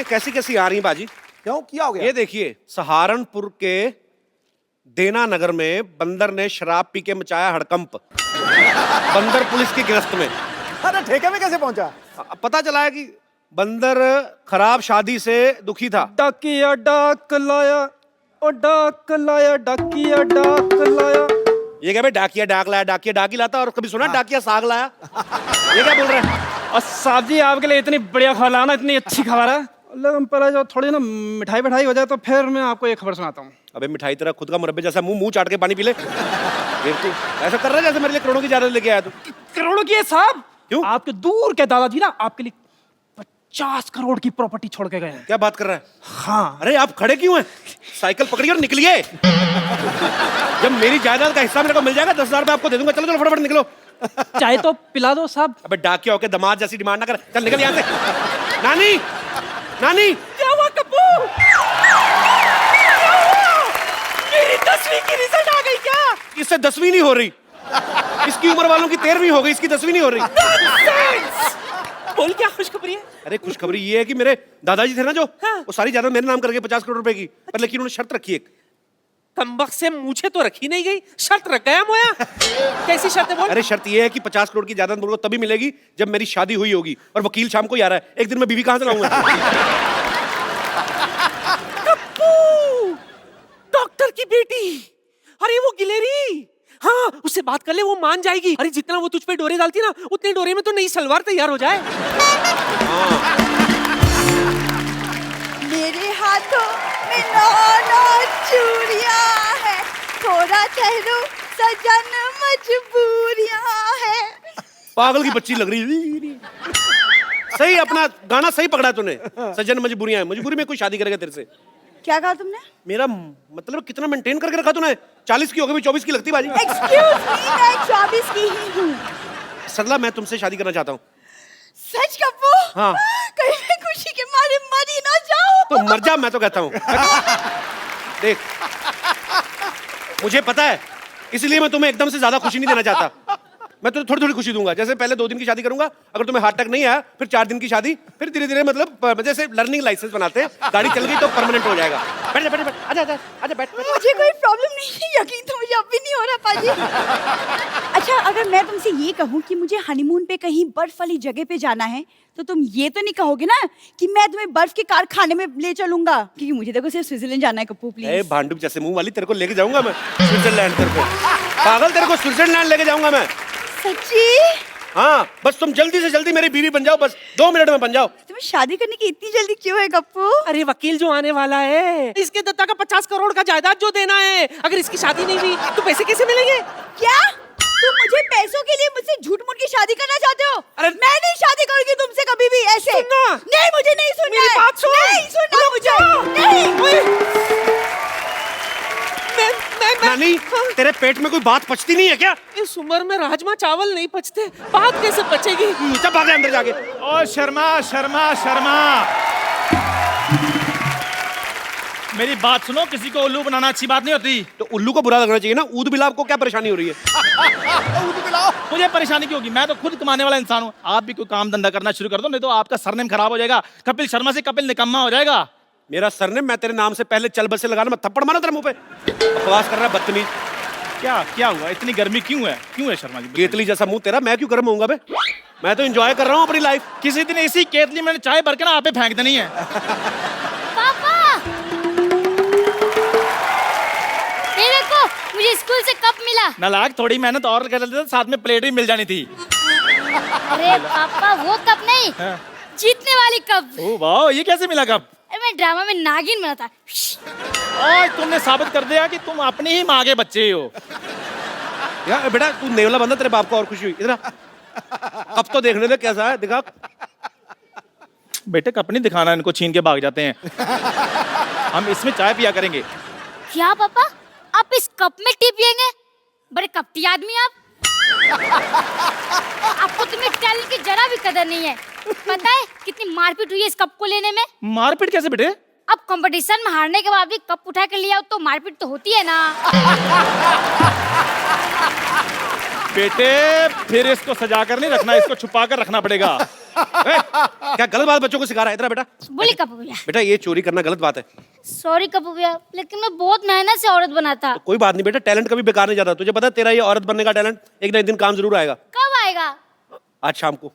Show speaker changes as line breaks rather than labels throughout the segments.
खबरें कैसी कैसी आ रही हैं बाजी।
क्यों, क्या हो गया?
ये देखिए, सहारनपुर के देना नगर में बंदर ने शराब पी के मचाया हड़कंप। बंदर पुलिस की गिरफ्त में।
अरे ठेके में कैसे पहुंचा?
पता चला है कि बंदर खराब शादी से दुखी था।
डाकिया डाक लाया, ओ डाक लाया, डाकिया डाक लाया।
ये क्या भाई, डाकिया डाक लाया, डाकिया डाक ही लाता, और कभी सुना डाकिया साग लाया? ये क्या बोल रहे हैं?
और साहब जी आपके लिए इतनी बढ़िया खबर लाना, इतनी अच्छी खबर है। लेकिन पहले जो थोड़ी ना मिठाई बिठाई हो जाए तो फिर मैं आपको एक खबर सुनाता हूँ।
अबे मिठाई तेरा खुद का मुरब्बे जैसा मुंह चाट के पानी पी ले। तू ऐसा कर रहा है जैसे मेरे लिए करोड़ों की जायदाद लेके आया तू।
करोड़ों की है साहब?
क्यों?
आपके दूर के दादाजी ना आपके लिए 50 करोड़ की प्रॉपर्टी छोड़ के गए हैं।
क्या बात कर रहा है?
हाँ।
अरे आप खड़े क्यों हैं? साइकिल पकड़िए और निकलिए। जब मेरी जायदाद का हिस्सा मेरे को मिल जाएगा 10,000 रुपए आपको दे दूंगा। चलो चलो फटाफट निकलो।
चाहे तो पिला दो साहब।
अबे डाकिया होके दामाद जैसी डिमांड ना कर, चल निकल यहाँ से। नानी, नानी।
क्या हुआ कप्पू? मेरी 10वीं की रिजल्ट आ गई क्या?
इससे 10वीं नहीं हो रही। इसकी उम्र वालों की 13वीं हो गई, इसकी 10वीं नहीं हो रही।
बोल क्या खुशखबरी है?
अरे खुशखबरी ये है कि मेरे दादाजी थे ना जो,
हाँ।
वो सारी जायदाद मेरे नाम करके 50 करोड़ रुपए की, पर लेकिन उन्होंने शर्त रखी एक।
कमबख्त से मुझे तो रखी नहीं गई, शर्त रख गया मोया। कैसी शर्त है बोल?
अरे शर्त ये है कि 50 करोड़ की जायदाद मुझको तभी मिलेगी जब मेरी शादी हुई होगी, और वकील शाम को ही आ रहा है। एक दिन में बीवी कहां से लाऊंगा?
कप्पू, डॉक्टर की बेटी। अरे वो गिलेरी, हाँ उससे बात कर ले, वो मान जाएगी। अरे जितना वो तुझ पे डोरे डालती ना, उतने डोरे में तो नई सलवार तैयार हो जाए।
मेरे हाथों में 9 चूड़ियां है, थोड़ा ठहरो सजन मजबूरियां है।
पागल की बच्ची लग रही है। सही अपना गाना सही पकड़ा तूने। सजन मजबूरियां है, मजबूरी में कोई शादी करेगा तेरे से?
क्या कहा तुमने?
मेरा मतलब कितना मेंटेन करके रखा तूने? 40 की हो गई, 24 की लगती बाजी।
एक्सक्यूज मी, मैं 24 की ही हूँ।
सरला मैं तुमसे शादी करना चाहता हूँ।
सच कप्पू?
हाँ।
कहीं मैं खुशी के मारे मर ही ना जाऊं।
तो मर जा, मैं तो कहता हूँ। देख, मुझे पता है, इसलिए मैं तुम्हें एकदम से ज्यादा खुशी नहीं देना चाहता। मैं तुम्हें थोड़ी थोड़ी खुशी दूंगा। जैसे पहले 2 दिन की शादी करूंगा, अगर तुम्हें हार्ट अटैक नहीं आया, फिर 4 दिन की शादी, फिर धीरे धीरे मतलब जैसे लर्निंग लाइसेंस बनाते हैं, गाड़ी चल गई तो परमानेंट हो जाएगा। बैठ जा, बैठ जा, आजा आजा आजा, बैठ।
मुझे कोई प्रॉब्लम नहीं है, यकीन तो मुझे अब भी नहीं हो रहा पाजी। अच्छा, अगर मैं तुमसे ये कहूँ कि मुझे हनीमून पे कहीं बर्फ वाली जगह पे जाना है, तो तुम ये तो नहीं कहोगे ना कि मैं तुम्हें बर्फ के कारखाने में ले चलूंगा? क्योंकि मुझे देखो सिर्फ स्विट्जरलैंड जाना है कप्पू, प्लीज।
भांडुप जैसे मुंह वाली, तेरे को लेके जाऊंगा मैं स्विट्जरलैंड। तेरे को पागल, तेरे को स्विट्जरलैंड लेके जाऊंगा मैं।
सच्ची?
हाँ, बस तुम जल्दी से जल्दी मेरी बीवी बन जाओ, बस 2 मिनट में बन जाओ।
तुम्हें शादी करने की इतनी जल्दी क्यों है कप्पू?
अरे वकील जो आने वाला है, इसके दत्ता का 50 करोड़ का जायदाद जो देना है, अगर इसकी शादी नहीं हुई तो पैसे कैसे मिलेंगे?
क्या तुम मुझे पैसों के लिए मुझसे झूठ मूठ की शादी करना चाहते हो?
अरे
मैं नहीं शादी करूंगी तुमसे कभी भी ऐसे।
सुनना।
नहीं, मुझे नहीं सुनना
मेरी
है।
बात सुन।
नहीं सुनना मुझे। नहीं।
नानी, तेरे पेट में कोई बात पचती नहीं है क्या?
इस उम्र में राजमा चावल नहीं पचते, बात कैसे पचेगी?
चल भाग अंदर जाके।
ओ शर्मा शर्मा शर्मा, मेरी बात सुनो। किसी को उल्लू बनाना अच्छी बात नहीं होती।
तो उल्लू को बुरा लगना चाहिए ना। ऊद बिलाव को क्या परेशानी हो रही है?
मुझे परेशानी क्यों होगी? मैं तो खुद कमाने वाला इंसान हूँ। आप भी कोई काम धंधा करना शुरू कर दो, नहीं तो आपका सरनेम खराब हो जाएगा। कपिल शर्मा से कपिल निकम्मा हो जाएगा।
मेरा सरनेम, मैं तेरे नाम से पहले चल बस से लगाना, मैं थप्पड़ मारा तेरे मुंह पे। बकवास कर रहा है बदतमीज।
क्या हुआ? इतनी गर्मी क्यों है शर्मा जी?
केतली जैसा मुंह तेरा, मैं क्यों गर्म होऊंगा बे? मैं तो एंजॉय कर रहा हूँ अपनी लाइफ।
किसी दिन इसी केतली में चाय भर के ना आप पे फेंक देनी है।
पापा, ये देखो मुझे स्कूल से कप मिला।
नालायक, थोड़ी मेहनत और कर लेते तो साथ में प्लेट भी मिल जानी थी।
अरे पापा, वो कप नहीं, जीतने वाली कप।
ओह वाह, ये कैसे मिला कप?
अरे मैं ड्रामा में नागिन बना था।
आज तुमने साबित कर दिया कि तुम अपनी ही माँ के बच्चे हो।
यार बेटा, तू नेवला बंदा, तेरे बाप को और खुशी हुई। इधर कब तो देखने दे कैसा है, दिखा।
बेटे कप नहीं दिखाना, इनको छीन के भाग जाते हैं। हम इसमें चाय पिया करेंगे।
क्या पापा, आप इस कप में टी पियेंगे? बड़े कपटी आदमी आप। आपको तो मेरे टैलेंट की जरा भी कदर नहीं है। पता है कितनी मारपीट हुई है इस कप को लेने में?
मारपीट कैसे बेटे?
अब कंपटीशन में हारने के बाद भी कप उठा कर लिया तो मारपीट तो होती है ना।
बेटे फिर इसको सजा कर नहीं रखना, इसको छुपा कर रखना पड़ेगा।
क्या गलत बात बच्चों को सिखा रहा है? इधर आ बेटा।
बोली कपूर भैया।
बेटा ये चोरी करना गलत बात है।
सॉरी कपूर भैया, लेकिन मैं बहुत मेहनत से औरत बना था।
कोई बात नहीं बेटा, टैलेंट कभी बेकार नहीं जाता। तुझे पता है तेरा ये औरत बनने का टैलेंट एक ना एक दिन काम जरूर आएगा।
कब आएगा?
आज शाम को।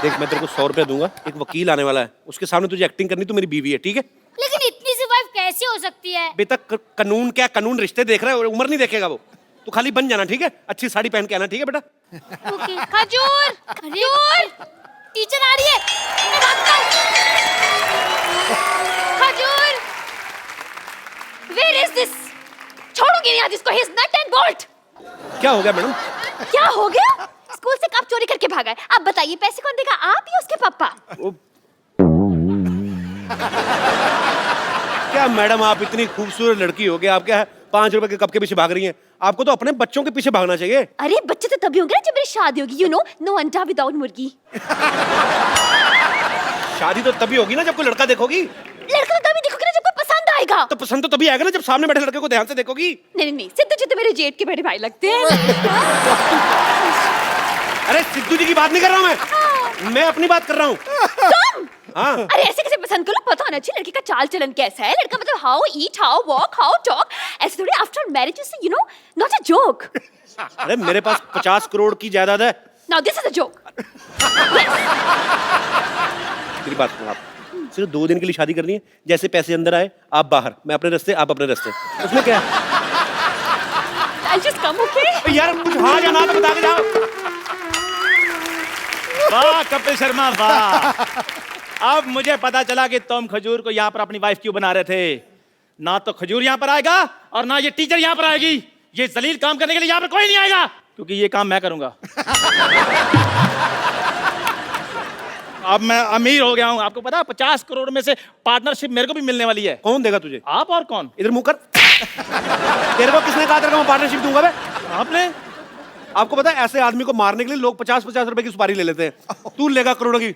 देख मैं तेरे को 100 रुपया दूंगा, एक वकील आने वाला है, उसके सामने तुझे एक्टिंग करनी, तो मेरी बीवी है, ठीक है?
लेकिन इतनी सी वाइफ कैसे हो सकती है?
बेटा कानून क्या, कानून रिश्ते देख रहा है, उम्र नहीं देखेगा वो। तू खाली बन जाना, ठीक है? अच्छी साड़ी पहन के आना, ठीक है बेटा?
ओके। खजूर, खजूर, टीचर आ रही है, मैं भागता हूँ। खजूर, where is this? छोड़ूंगी नहीं आज इसको, he's nut and bolt।
क्या हो गया मैडम?
क्या हो गया? स्कूल से कब चोरी करके भागा है? अब बताइए पैसे कौन देगा, आप या उसके पापा?
क्या मैडम आप इतनी खूबसूरत लड़की हो गया, आप क्या 5 रुपए के कप के पीछे भाग रही हैं? आपको तो अपने बच्चों के पीछे भागना चाहिए।
अरे बच्चे तो तभी होंगे ना जब मेरी शादी होगी, नो अंडा विदाउट मुर्गी।
शादी तो तभी होगी ना जब कोई लड़का देखोगी।
लड़का तो तभी देखोगे ना जब कोई पसंद आएगा।
तो पसंद तो तभी आएगा ना जब सामने बैठे लड़के को ध्यान से देखोगी।
नहीं, सिद्धू जी तो मेरे जेठ के बड़े भाई लगते हैं।
अरे सिद्धू जी की बात नहीं कर रहा हूँ मैं अपनी बात कर रहा हूँ।
तुम?
हाँ।
अरे ऐसे कैसे पसंद करो, पता होना चाहिए लड़की का चाल चलन कैसा है। लड़का मतलब how eat, how walk, how talk, ऐसे थोड़ी after marriage is not a joke.
अरे मेरे पास 50 करोड़ की जायदाद है।
Now this is a joke.
मेरी बात सुनो, आप सिर्फ 2 दिन के लिए शादी करनी है। जैसे पैसे अंदर आए आप बाहर, मैं अपने रास्ते आप अपने रास्ते, उसमें क्या है?
I'll just come, okay?
यार कुछ हाँ या ना तो बता के जाओ।
वाह कपिल शर्मा वाह। अब मुझे पता चला कि तुम खजूर को यहाँ पर अपनी वाइफ क्यों बना रहे थे। ना तो खजूर यहाँ पर आएगा और ना ये टीचर यहाँ पर आएगी। ये जलील काम करने के लिए यहाँ पर कोई नहीं आएगा, क्योंकि ये काम मैं करूंगा। अब मैं अमीर हो गया हूँ, आपको पता है 50 करोड़ में से पार्टनरशिप मेरे को भी मिलने वाली है।
कौन देगा तुझे?
आप और कौन?
इधर मुंह कर। तेरे को किसने कहा था कि मैं पार्टनरशिप दूंगा? बे
आपने?
आपको पता है ऐसे आदमी को मारने के लिए लोग 50-50 रुपए की सुपारी ले लेते हैं। तू लेगा करोड़ों की।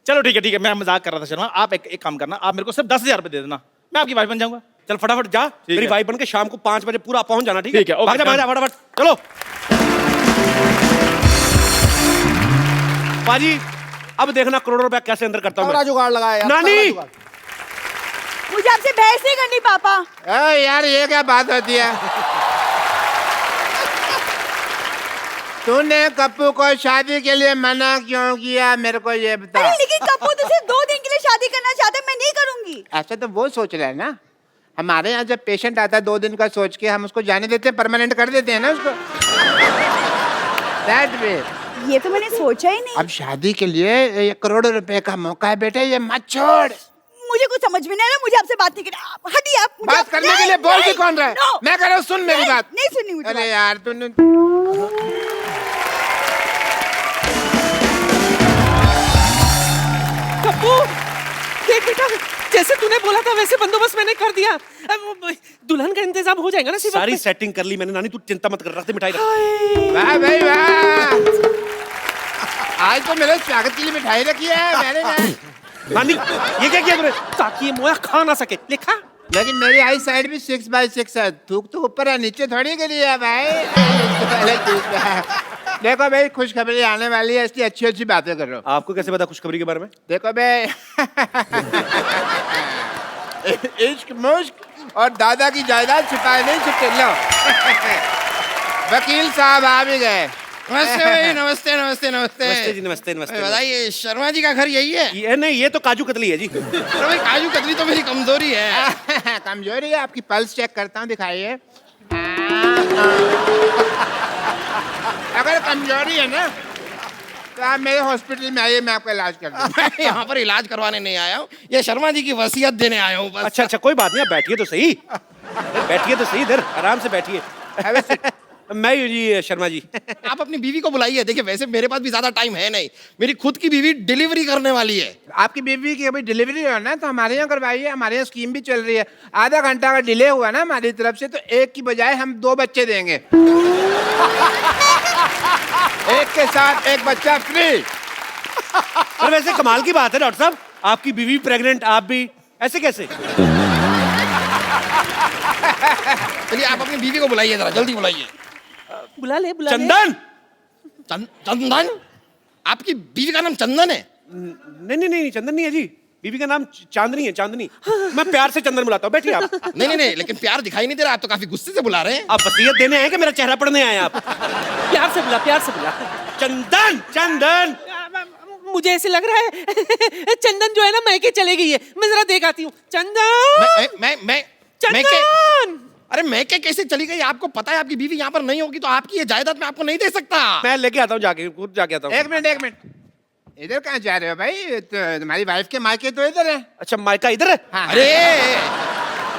चलो ठीक है, मैं मजाक कर रहा था शर्मा। आप एक काम करना, आप मेरे को सिर्फ 10,000 रुपए दे देना, मैं आपकी वाइफ बन जाऊंगा।
चल फटाफट जा, मेरी वाइफ बन के शाम को 5 बजे पूरा पहुंच जाना, ठीक है?
ठीक है, ओके,
भाग जा फटाफट, चलो। पाजी अब देखना करोड़ों रुपया कैसे अंदर करता हूँ मैं।
जुगाड़ लगाया यार,
नानी
मुझे आपसे बहस नहीं करनी पापा।
यार ये क्या बात होती है? तूने कप्पू को शादी के लिए मना क्यों किया, मेरे को ये बता।
अरे लेकिन कप्पू तो सिर्फ 2 दिन के लिए शादी करना चाहता है, मैं नहीं करूंगी।
ऐसा तो वो सोच रहा है ना। हमारे यहाँ जब पेशेंट आता है 2 दिन का सोच के हम उसको जाने देते हैं, परमानेंट कर देते हैं ना उसको। That way।
ये तो मैंने सोचा ही नहीं।
अब शादी के लिए 1 करोड़ रुपए का मौका है बेटे, ये मत छोड़।
मुझे कुछ समझ में नहीं आ रहा, मुझे आपसे बात नहीं करनी। हटिए आप। मुझे
बात करने के लिए बोल भी कौन रहा है?
No,
मैं कह रहा हूँ सुन मेरी बात।
नहीं सुननी मुझे
अरे
बात।
यार तूने
कप्पू देख बेटा, जैसे तूने बोला था वैसे बंदोबस्त मैंने कर दिया। अब वो दुल्हन का इंतजाम हो जाएगा ना?
सारी सेटिंग कर ली मैंने। नानी तू चिंता मत कर, रखते मिठाई रख।
वाह भाई वाह, आज तो मेरे स्वागत के लिए मिठाई रखी है मैंने ना।
नानी ये क्या किया तूने?
ताकि ये मोया खा ना सके। लिखा
लेकिन मेरी आई साइड भी 6/6 है। थूक तो ऊपर है, नीचे थोड़ी के लिए है भाई। पहले ठीक है। देखो भाई खुशखबरी आने वाली है, इसलिए अच्छी अच्छी बातें कर रहा हूँ।
आपको कैसे पता खुशखबरी के बारे में?
देखो भाई इश्क मुश्क और दादा की जायदाद छिपाए नहीं छुपते। लो वकील साहब आ भी गए।
नमस्ते भाई, नमस्ते नमस्ते नमस्ते।
नमस्ते जी, नमस्ते नमस्ते।
बताइए शर्मा जी का घर यही है?
ये नहीं, ये तो काजू कतली है जी।
अरे भाई काजू कतली तो मेरी कमजोरी है।
कमजोरी है आपकी? पल्स चेक करता हूँ, दिखाइए। अगर कमजोरी है ना तो आप मेरे हॉस्पिटल में आइए, मैं आपका इलाज कर दूँ।
मैं यहाँ पर इलाज करवाने नहीं आया हूँ, ये शर्मा जी की वसीयत देने आया हूँ बस।
अच्छा कोई बात नहीं, आप बैठिए तो सही। बैठिए तो सही, इधर आराम से बैठिए। मैं हूँ जी शर्मा जी।
आप अपनी बीवी को बुलाइए। देखिए वैसे मेरे पास भी ज्यादा टाइम है नहीं, मेरी खुद की बीवी डिलीवरी करने वाली है।
आपकी बीवी की अभी डिलीवरी हो ना, तो हमारे यहाँ करवाइए। हमारे यहाँ स्कीम भी चल रही है। आधा घंटा का डिले हुआ ना हमारी तरफ से, तो 1 की बजाय हम 2 बच्चे देंगे। एक के साथ 1 बच्चा फ्री।
अरे वैसे कमाल की बात है डॉक्टर साहब, आपकी बीवी प्रेग्नेंट, आप भी, ऐसे कैसे?
चलिए आप अपनी बीवी को बुलाइए, जरा जल्दी बुलाइए।
बुला ले
चंदन,
चंदन? आपकी बीवी का नाम चंदन है?
नहीं नहीं नहीं चंदन नहीं है जी, बीवी का नाम चांदनी है, चांदनी। मैं प्यार से चंदन बुलाता हूँ, बैठिए आप।
नहीं नहीं नहीं, लेकिन प्यार दिखाई नहीं दे रहा, आप तो काफी गुस्से से बुला रहे हैं।
आप वसीयत देने आए कि मेरा चेहरा पढ़ने आए आप?
प्यार से बुला, प्यार से बुला।
चंदन चंदन।
मुझे ऐसे लग रहा है चंदन जो है ना मैके चले गई है। मैं जरा देख आती हूँ। चंदन,
मैं
चंदन।
अरे मैं क्या कैसे चली गई? आपको पता है आपकी बीवी यहाँ पर नहीं होगी तो आपकी ये जायदाद मैं आपको नहीं दे सकता।
मैं लेके आता हूँ, जाके खुद जाके आता हूँ।
एक मिनट, इधर कहाँ जा रहे हो भाई? तुम्हारी वाइफ के मायके तो इधर है।
अच्छा मायका इधर है?
हाँ,
अरे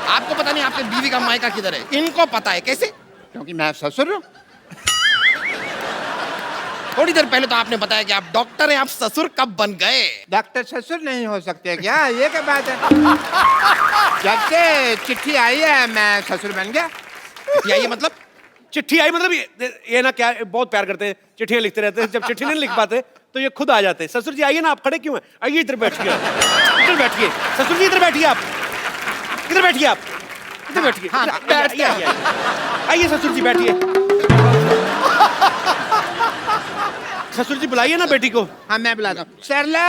आपको पता नहीं आपके बीवी का मायका किधर है? इनको पता है। कैसे?
क्योंकि मैं ससुर हूँ।
थोड़ी देर पहले तो आपने बताया कि आप डॉक्टर हैं, आप ससुर कब बन गए?
डॉक्टर ससुर नहीं हो सकते क्या? ये क्या बात है? जब से चिट्ठी आई है मैं ससुर बन गया।
या ये मतलब?
चिट्ठी आई मतलब ये ना क्या बहुत प्यार करते हैं, चिट्ठियां लिखते रहते हैं, जब चिट्ठी नहीं लिख पाते तो ये खुद आ जाते हैं। ससुर जी आइए ना, आप खड़े क्यों हैं? आइए इधर बैठिए, इधर बैठिए। ससुर जी इधर बैठिए आप, इधर बैठिए आप, इधर बैठिए। आइए ससुर जी बैठिए। ससुर जी बुलाइए ना बेटी को।
हाँ मैं बुलाता हूँ। सरला,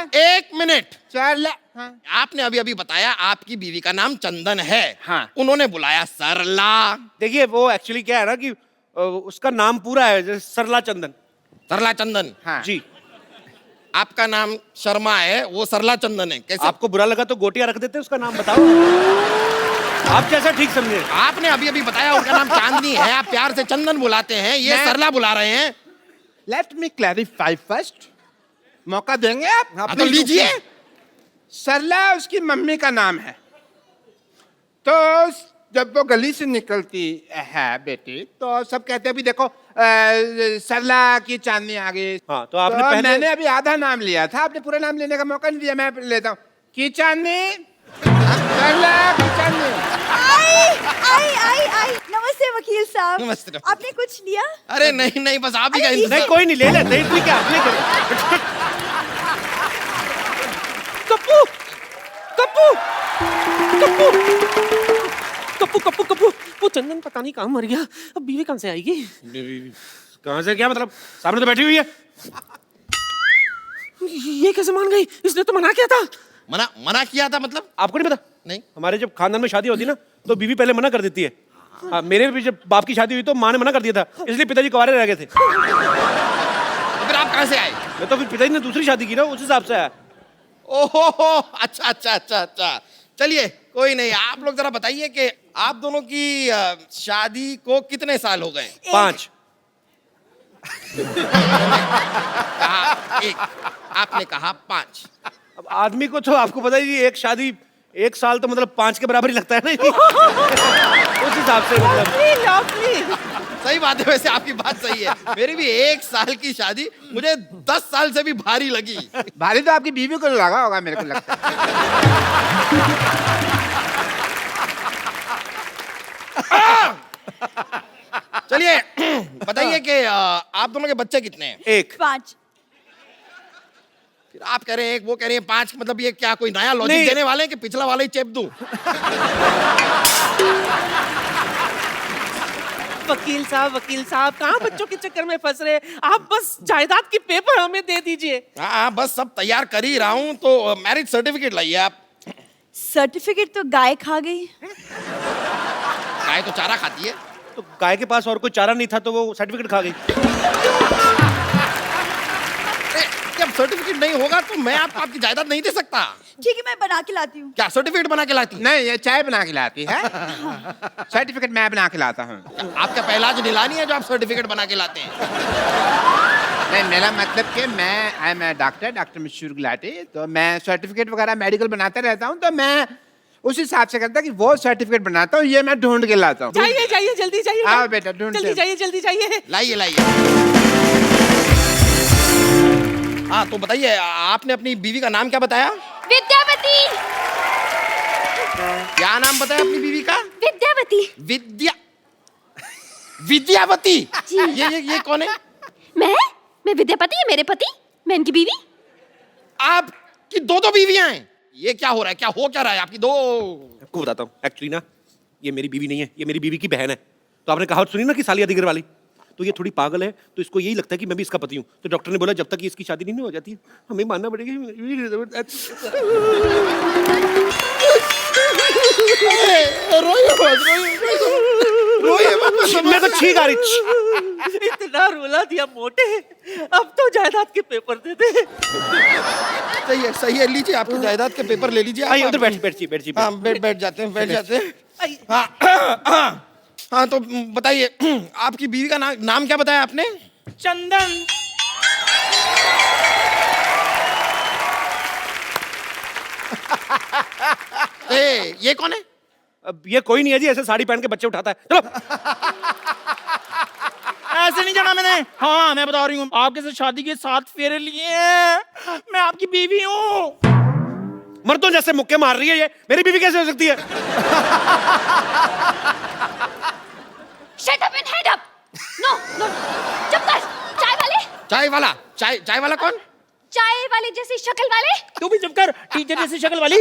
एक मिनट।
सरला। हाँ।
आपने अभी अभी बताया आपकी बीवी का नाम चंदन है।
हाँ।
उन्होंने बुलाया सरला।
देखिए वो एक्चुअली क्या है ना कि उसका नाम पूरा है जैसे सरला चंदन।
सरला चंदन।
हाँ।
जी।
आपका नाम शर्मा है, वो सरला चंदन है। कैसे?
आपको बुरा लगा तो गोटियां रख देते, उसका नाम बताओ आप जैसा ठीक समझे।
आपने अभी अभी बताया उनका नाम चांदनी है, आप प्यार से चंदन बुलाते हैं, ये
मैं-
सरला बुला रहे हैं।
Let me clarify first. मौका देंगे आप?
हाँ, तो लीजिए।
सरला उसकी मम्मी का नाम है। तो जब वो गली से निकलती है बेटी तो सब कहते हैं भी देखो सरला की चांदनी आ गई।
हाँ, तो आपने पहले-
मैंने अभी आधा नाम लिया था, आपने पूरा नाम लेने का मौका नहीं दिया। मैं लेता हूँ की चांदनी, सरला की चांदनी।
आई नमस्ते वकील साहब।
नमस्ते।
आपने कुछ लिया?
अरे नहीं नहीं, बस आप ही का
अरे,
इंतजार।
नहीं कोई नहीं, ले लेते इतनी क्या आपने करो।
कप्पू, कप्पू, कप्पू, कप्पू, कप्पू, कप्पू। वो चंदन पता नहीं कहाँ मर गया। अब बीवी कहाँ से आएगी?
कहाँ से क्या मतलब? सामने तो बैठी हुई है।
ये कैसे मान गई? इसने तो मना किया था।
मना किया था मतलब?
आपको नहीं पता?
नहीं।
हमारे जब खानदान में शादी होती है ना तो बीवी पहले मना कर देती है। हाँ, मेरे भी जब बाप की शादी हुई तो माँ ने मना कर दिया था, इसलिए पिताजी कुंवारे रह गए थे।
तो फिर आप कहाँ से आए?
मैं तो फिर पिताजी ने दूसरी शादी की ना, उस हिसाब से आया।
ओहो, अच्छा अच्छा अच्छा अच्छा। चलिए कोई नहीं, आप लोग जरा बताइए कि आप दोनों की शादी को कितने साल हो गए?
5।
कहा 1, आपने कहा 5।
अब आदमी को तो आपको पता ही, एक शादी 1 साल तो मतलब 5 के बराबर ही लगता है ना। उस हिसाब से मतलब
लवली।
सही बात है, वैसे आपकी बात सही है। मेरी भी 1 साल की शादी मुझे 10 साल से भी भारी लगी।
भारी तो आपकी बीवी को लगा होगा, मेरे को लगता है।
चलिए बताइए कि आप दोनों के बच्चे कितने हैं?
1।
5।
फिर आप कह रहे हैं 1, वो कह रही है 5, मतलब ये क्या कोई नया लॉजिक
नहीं।
देने वाले हैं कि पिछला वाला ही चेप दूं?
वकील साहब कहाँ बच्चों के चक्कर में फंस रहे? आप बस जायदाद के पेपर हमें दे दीजिए।
हाँ बस सब तैयार कर ही रहा हूँ, तो मैरिज सर्टिफिकेट लाइए आप।
सर्टिफिकेट तो गाय खा गई।
गाय तो चारा खाती है।
तो गाय के पास और कोई चारा नहीं था तो वो सर्टिफिकेट खा गई।
अरे, जब सर्टिफिकेट नहीं होगा तो मैं आपको आपकी जायदाद नहीं दे सकता।
ठीक है मैं बना के लाती हूँ।
क्या सर्टिफिकेट बना के लाती?
नहीं, ये चाय बना के लाती है। सर्टिफिकेट मैं बना के लाता हूँ।
आपका पहला जो नीलानी है जो आप सर्टिफिकेट बना के लाते हैं?
नहीं, मेरा मतलब कि आई एम डॉक्टर मशहूर गुलाटी, तो मैं सर्टिफिकेट वगैरह मेडिकल बनाता रहता हूँ, तो मैं उस हिसाब से करता कि वो सर्टिफिकेट बनाता हूँ, ये मैं ढूंढ के लाता हूँ।
जाइए जल्दी जाइए।
आओ बेटा, ढूंढ
जल्दी
के।
जाइए।
लाइए। हाँ तो बताइए, आपने अपनी बीवी का नाम क्या बताया?
विद्यावती।
क्या नाम बताया अपनी बीवी का?
विद्यावती।
विद्यावती। ये कौन है?
मैं विद्यापति है मेरे पति, मैं इनकी बीवी।
आपकी 2 बीवियां हैं? ये क्या हो रहा है? क्या हो क्या रहा है आपकी 2?
आपको बताता हूँ, एक्चुअली ना ये मेरी बीवी नहीं है, ये मेरी बीवी की बहन है। तो आपने कहावत सुनी ना कि सालिया दिगर वाली, तो ये थोड़ी पागल है, तो इसको यही लगता है कि मैं भी इसका पति हूँ। तो डॉक्टर ने बोला जब तक ये इसकी शादी नहीं हो जाती हमें मानना पड़ेगा। मैं तो छींक आ रही।
इतना रुला दिया मोटे, अब तो जायदाद के पेपर दे दे।
सही है, लीजिए आपके जायदाद के पेपर ले लीजिए।
आइए उधर बैठिए।
हाँ, बैठ जाते हैं। हाँ, तो बताइए आपकी बीवी का नाम क्या बताया आपने?
चंदन।
ये कौन है?
अब ये कोई नहीं है जी, ऐसे साड़ी पहन के बच्चे उठाता है। चलो।
ऐसे नहीं जाना मैंने। हाँ, मैं बता रही हूँ, आपके साथ शादी के 7 फेरे लिए हैं। मैं आपकी बीवी हूँ।
मर्दों जैसे मुक्के मार रही है ये, मेरी बीवी कैसे हो सकती है?
Shut up and head up. No, no. चुप कर। चाय वाले।
चाय वाला कौन?
चाय वाले जैसी शक्ल वाले।
तू भी चुप कर, टीचर जैसी शक्ल वाली।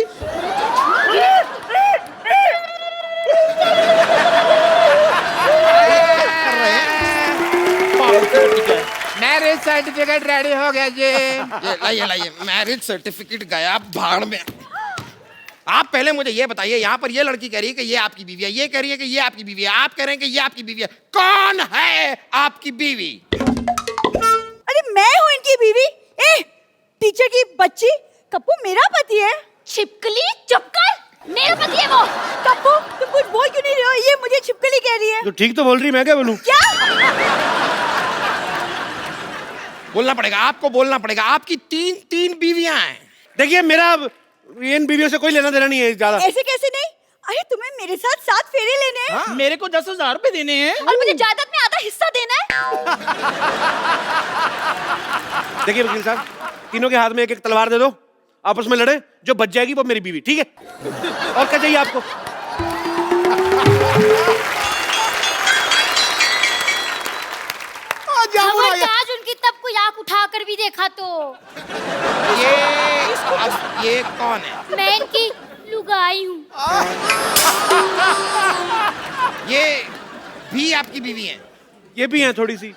मैरिज सर्टिफिकेट रेडी हो गया जी।
ये लाइए मैरिज सर्टिफिकेट गया भाड़ में। आप पहले मुझे ये बताइए, यहाँ पर ये लड़की कह रही है कि ये आपकी बीवी है, ये कह रही है कि ये आपकी बीवी है, आप कह रहे हैं कि ये आपकी बीवी है। कौन है आपकी बीवी?
अरे मैं हूँ इनकी बीवी। टीचर की बच्ची, कप्पू मेरा पति है।
छिपकली चुप कर। मेरा पति है वो।
कप्पू तुम कुछ बोल क्यों नहीं रहे हो? ये मुझे छिपकली कह रही है।
तो ठीक तो बोल रही, मैं क्या बोलूं?
क्या?
बोलना पड़ेगा, आपको बोलना पड़ेगा। आपकी तीन बीवियां हैं।
देखिए मेरा इन बीवियों से कोई लेना देना नहीं है ज्यादा।
ऐसे कैसे नहीं? अरे तुम्हें मेरे साथ 7 फेरे लेने हैं।
हाँ? मेरे को 10,000 रुपए देने हैं
और मुझे जायदाद में आधा हिस्सा देना है।
देखिए वकील साहब, तीनों के हाथ में एक तलवार दे दो, आपस में लड़े, जो बच जाएगी वो मेरी बीवी, ठीक है? और क्या चाहिए आपको?
खबरदार उनकी तब कोई आंख उठाकर भी देखा तो।
ये कौन है?
मैं इनकी लुगाई हूँ।
ये भी आपकी बीवी है?
ये भी हैं थोड़ी सी।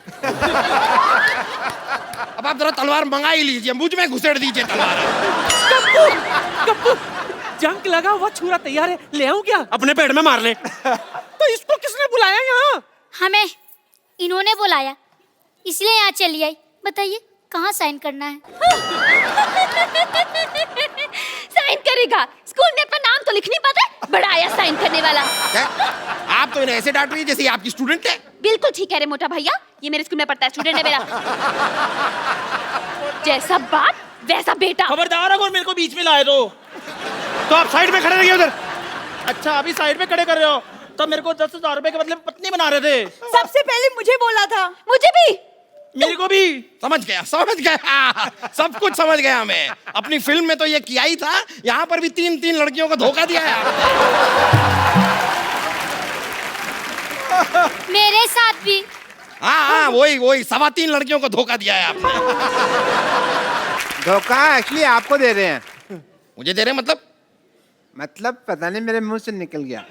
अब आप जरा तलवार मंगा ही लीजिए, मुझ में घुसेड़ दीजिए तलवार।
कप्पू जंग लगा हुआ छुरा तैयार है, ले आऊं क्या?
अपने पेट में मार ले।
तो इसको किसने बुलाया यहाँ?
हमें इन्होंने बुलाया, इसलिए यहाँ चली आई। बताइए कहाँ साइन करना है? साइन करेगा? स्कूल में अपना नाम तो लिख नहीं पाता, बड़ा आया साइन करने वाला।
क्या? आप तो इन्हें ऐसे डांट रही है जैसे आपकी स्टूडेंट है।
बिल्कुल ठीक कह रहे मोटा भैया, ये मेरे स्कूल में पढ़ता है, स्टूडेंट है मेरा। जैसा बाप वैसा बेटा।
खबरदार अगर मेरे को बीच में लाए
तो आप साइड में खड़े रहिए उधर।
अच्छा, अभी साइड में खड़े कर रहे हो, तब मेरे को 10,000 रुपए के बदले में पत्नी बना रहे थे।
सबसे पहले मुझे बोला था।
मुझे भी।
मेरे को भी।
समझ गया सब कुछ समझ गया मैं। अपनी फिल्म में तो ये किया ही था, यहाँ पर भी 3 लड़कियों को धोखा दिया है।
मेरे साथ भी।
हाँ, वही 3.25 लड़कियों को धोखा दिया है आपने।
धोखा एक्चुअली आपको दे रहे हैं।
मुझे दे रहे हैं
मतलब पता नहीं, मेरे मुंह से निकल गया।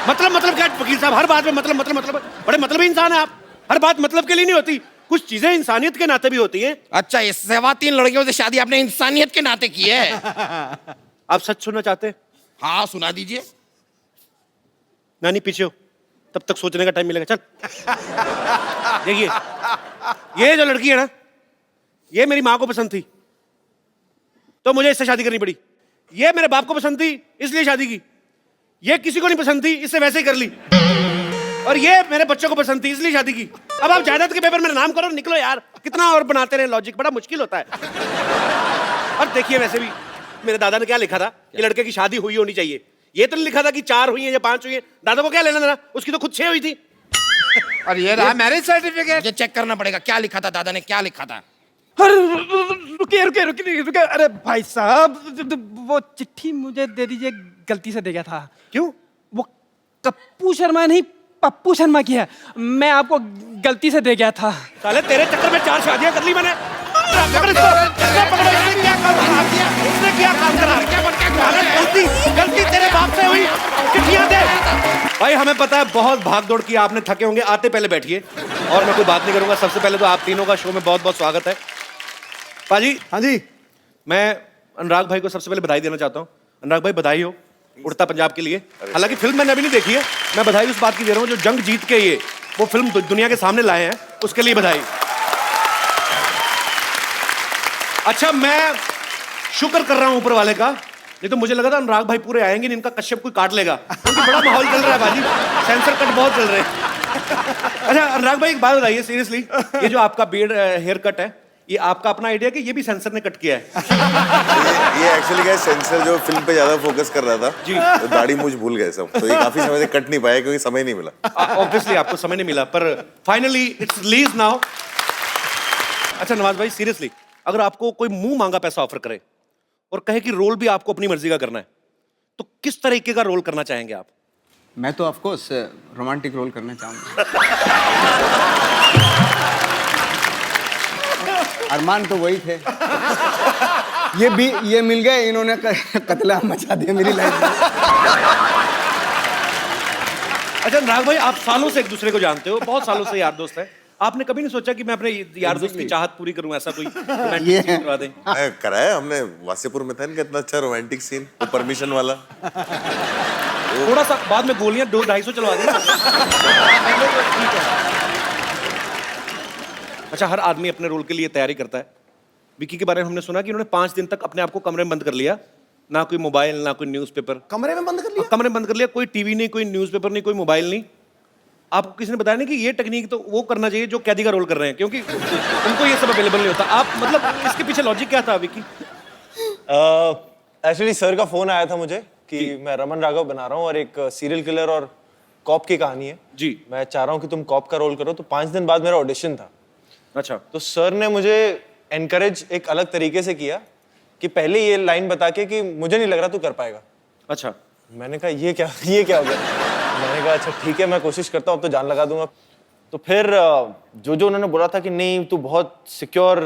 मतलब क्या वकील साहब, हर बात में मतलब बड़े मतलबी इंसान है आप। हर बात मतलब के लिए नहीं होती, कुछ चीजें इंसानियत के नाते भी होती हैं।
अच्छा, ये 3.25 लड़कियों से शादी आपने इंसानियत के नाते की है?
आप सच सुनना चाहते हैं?
हाँ, सुना दीजिए।
नानी पीछे हो, तब तक सोचने का टाइम मिलेगा। चल देखिए, ये जो लड़की है ना, ये मेरी माँ को पसंद थी तो मुझे इससे शादी करनी पड़ी। ये मेरे बाप को पसंद थी इसलिए शादी की। ये किसी को नहीं पसंद थी, इससे वैसे ही कर ली। और ये मेरे बच्चों को पसंद थी इसलिए शादी की। अब आप जायदाद के पेपर मेरा नाम करो, निकलो यार। कितना और बनाते रहे लॉजिक, बड़ा मुश्किल होता है। और देखिए, वैसे भी मेरे दादा ने क्या लिखा था कि लड़के की शादी हुई होनी चाहिए। ये तो नहीं लिखा था कि 4 हुई है या 5 हुई है। दादा को क्या लेना देना, उसकी तो खुद 6 हुई थी।
और ये रहा मैरिज सर्टिफिकेट।
ये चेक करना पड़ेगा, क्या लिखा था दादा ने, क्या लिखा था।
रुकिए। अरे भाई साहब, वो चिट्ठी मुझे दे दीजिए, गलती से दे गया था।
क्यों?
वो कप्पू शर्मा नहीं, पप्पू शर्मा की है। मैं आपको गलती से दे गया था।
साले तेरे चक्कर में 4 शादियां कर ली मैंने। गलती तेरे बाप से हुई। चिट्ठियां दे। भाई हमें पता है बहुत भाग दौड़ की, आपने थके होंगे, आते पहले बैठिए और मैं कोई बात नहीं करूंगा। सबसे पहले तो आप तीनों का शो में बहुत बहुत स्वागत है। पाजी।
हाँ जी।
मैं अनुराग भाई को सबसे पहले बधाई देना चाहता हूँ। अनुराग भाई बधाई हो उड़ता पंजाब के लिए। हालांकि फिल्म मैंने अभी नहीं देखी है, मैं बधाई उस बात की दे रहा हूँ जो जंग जीत के ये वो फिल्म दुनिया के सामने लाए हैं, उसके लिए बधाई। अच्छा, मैं शुक्र कर रहा हूं ऊपर वाले का, नहीं तो मुझे लगा था अनुराग भाई पूरे आएंगे, इनका कश्यप कोई काट लेगा, क्योंकि बड़ा माहौल चल रहा है बाजी, सेंसर कट बहुत चल रहे हैं। अच्छा अनुराग भाई एक बात बताइए सीरियसली, ये जो आपका बियर्ड हेयर कट है, ये आपका अपना आइडिया कि ये भी सेंसर ने कट किया है?
ये एक्चुअली क्या है, सेंसर जो फिल्म पे ज्यादा फोकस कर रहा था
जी,
तो दाढ़ी मूछ भूल गए सब, तो ये काफी समय से कट नहीं पाया क्योंकि समय नहीं मिला।
ऑब्वियसली आपको समय नहीं मिला, पर फाइनली इट्स रिलीज नाउ। अच्छा नवाज भाई सीरियसली, अगर आपको कोई मुंह मांगा पैसा ऑफर करे और कहे कि रोल भी आपको अपनी मर्जी का करना है, तो किस तरीके का रोल करना चाहेंगे आप?
मैं तो ऑफ कोर्स रोमांटिक रोल करना चाहूंगा। अरमान तो वही थे। ये मिल गए, इन्होंने कत्लेआम मचा दिया मेरी लाइफ में।
अच्छा अनुराग भाई, आप सालों से एक दूसरे को जानते हो, बहुत सालों से यार दोस्त है, आपने कभी नहीं सोचा कि मैं अपने यार दोस्त की चाहत पूरी करूं, ऐसा कोई रोमांटिक सीन करवा दें?
कराया हमने, वासेपुर में था इनका इतना अच्छा रोमांटिक सीन, वो परमिशन वाला।
थोड़ा सा बाद में गोलियां 200-250 चलवा दें। अच्छा, हर आदमी अपने रोल के लिए तैयारी करता है। विकी के बारे में हमने सुना कि उन्होंने 5 दिन तक अपने आप को कमरे में बंद कर लिया, ना कोई मोबाइल ना कोई न्यूज़पेपर।
कमरे में बंद कर लिया?
कमरे में बंद कर लिया, कोई टीवी नहीं, कोई न्यूज़पेपर नहीं, कोई मोबाइल नहीं। आपको किसी ने बताया नहीं कि ये टेक्निक तो वो करना चाहिए जो कैदी का रोल कर रहे हैं, क्योंकि उनको ये सब अवेलेबल नहीं होता। आप मतलब इसके पीछे लॉजिक क्या था विकी?
एक्चुअली सर का फोन आया था मुझे कि मैं रमन राघव बना रहा हूँ और एक सीरियल किलर और कॉप की कहानी है
जी,
मैं चाह रहा हूँ कि तुम कॉप का रोल करो। तो 5 दिन बाद मेरा ऑडिशन था।
अच्छा,
तो सर ने मुझे एनकरेज एक अलग तरीके से किया कि पहले ये लाइन बता के कि मुझे नहीं लग रहा तू कर पाएगा।
अच्छा,
मैंने कहा ये क्या हो गया? मैंने कहा अच्छा ठीक है, मैं कोशिश करता हूँ, अब तो जान लगा दूंगा। तो फिर जो उन्होंने बोला था कि नहीं तू बहुत सिक्योर